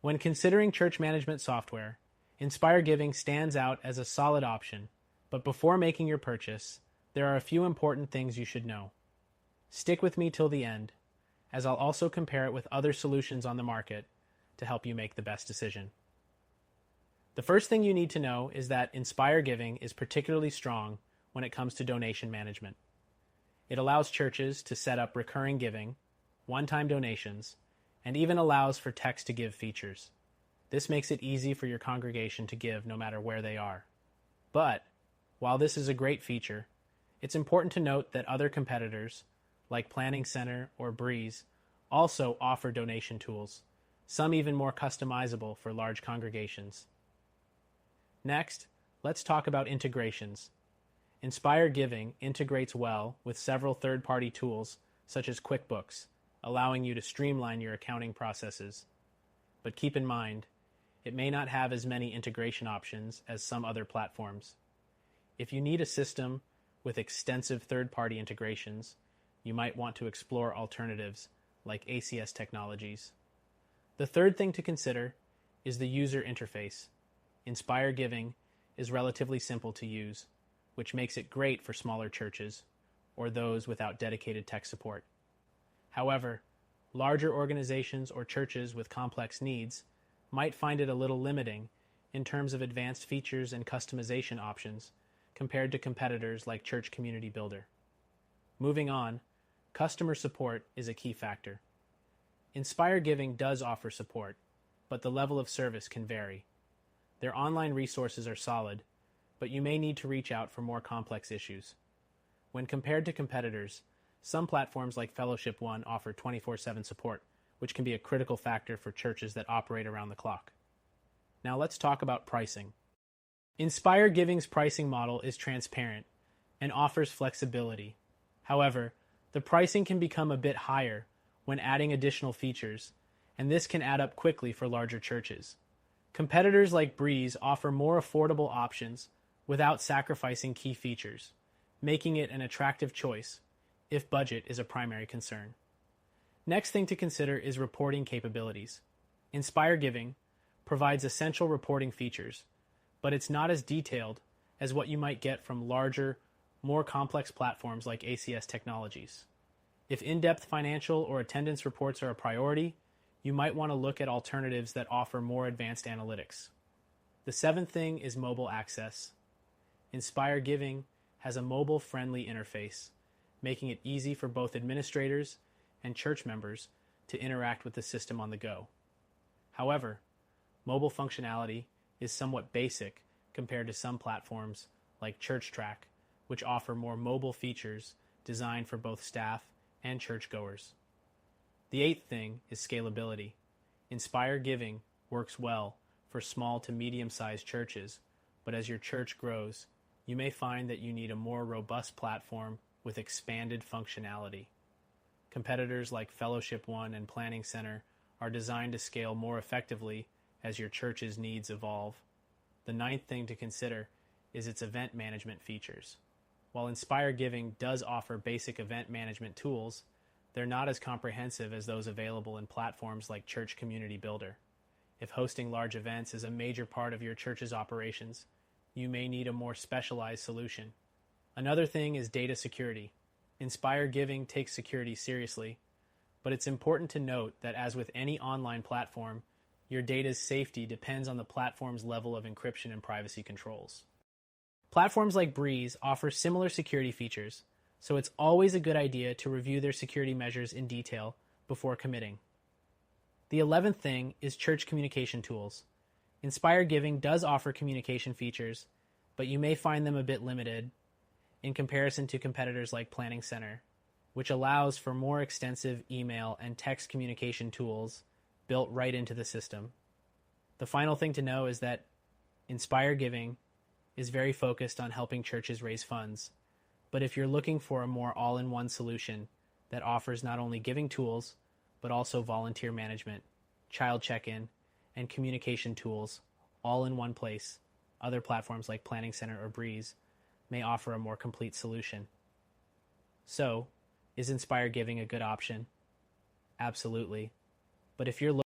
When considering church management software, Inspire Giving stands out as a solid option, but before making your purchase, there are a few important things you should know. Stick with me till the end, as I'll also compare it with other solutions on the market to help you make the best decision. The first thing you need to know is that Inspire Giving is particularly strong when it comes to donation management. It allows churches to set up recurring giving, one-time donations, and even allows for text-to-give features. This makes it easy for your congregation to give no matter where they are. But, while this is a great feature, it's important to note that other competitors, like Planning Center or Breeze, also offer donation tools, some even more customizable for large congregations. Next, let's talk about integrations. Inspire Giving integrates well with several third-party tools such as QuickBooks, allowing you to streamline your accounting processes. But keep in mind, it may not have as many integration options as some other platforms. If you need a system with extensive third-party integrations, you might want to explore alternatives like ACS Technologies. The third thing to consider is the user interface. Inspire Giving is relatively simple to use, which makes it great for smaller churches or those without dedicated tech support. However, larger organizations or churches with complex needs might find it a little limiting in terms of advanced features and customization options compared to competitors like Church Community Builder. Moving on, customer support is a key factor. Inspire Giving does offer support, but the level of service can vary. Their online resources are solid, but you may need to reach out for more complex issues. When compared to competitors, some platforms like Fellowship One offer 24/7 support, which can be a critical factor for churches that operate around the clock. Now let's talk about pricing. Inspire Giving's pricing model is transparent and offers flexibility. However, the pricing can become a bit higher when adding additional features, and this can add up quickly for larger churches. Competitors like Breeze offer more affordable options without sacrificing key features, making it an attractive choice if budget is a primary concern. Next thing to consider is reporting capabilities. Inspire Giving provides essential reporting features, but it's not as detailed as what you might get from larger, more complex platforms like ACS Technologies. If in-depth financial or attendance reports are a priority, you might want to look at alternatives that offer more advanced analytics. The seventh thing is mobile access. Inspire Giving has a mobile-friendly interface, making it easy for both administrators and church members to interact with the system on the go. However, mobile functionality is somewhat basic compared to some platforms like ChurchTrack, which offer more mobile features designed for both staff and churchgoers. The eighth thing is scalability. Inspire Giving works well for small to medium-sized churches, but as your church grows, you may find that you need a more robust platform with expanded functionality. Competitors like Fellowship One and Planning Center are designed to scale more effectively as your church's needs evolve. The ninth thing to consider is its event management features. While Inspire Giving does offer basic event management tools, they're not as comprehensive as those available in platforms like Church Community Builder. If hosting large events is a major part of your church's operations, you may need a more specialized solution. Another thing is data security. Inspire Giving takes security seriously, but it's important to note that as with any online platform, your data's safety depends on the platform's level of encryption and privacy controls. Platforms like Breeze offer similar security features, so it's always a good idea to review their security measures in detail before committing. The 11th thing is church communication tools. Inspire Giving does offer communication features, but you may find them a bit limited in comparison to competitors like Planning Center, which allows for more extensive email and text communication tools built right into the system. The final thing to know is that Inspire Giving is very focused on helping churches raise funds, but if you're looking for a more all-in-one solution that offers not only giving tools, but also volunteer management, child check-in, and communication tools all in one place, other platforms like Planning Center or Breeze may offer a more complete solution. So, is Inspire Giving a good option? Absolutely. But if you're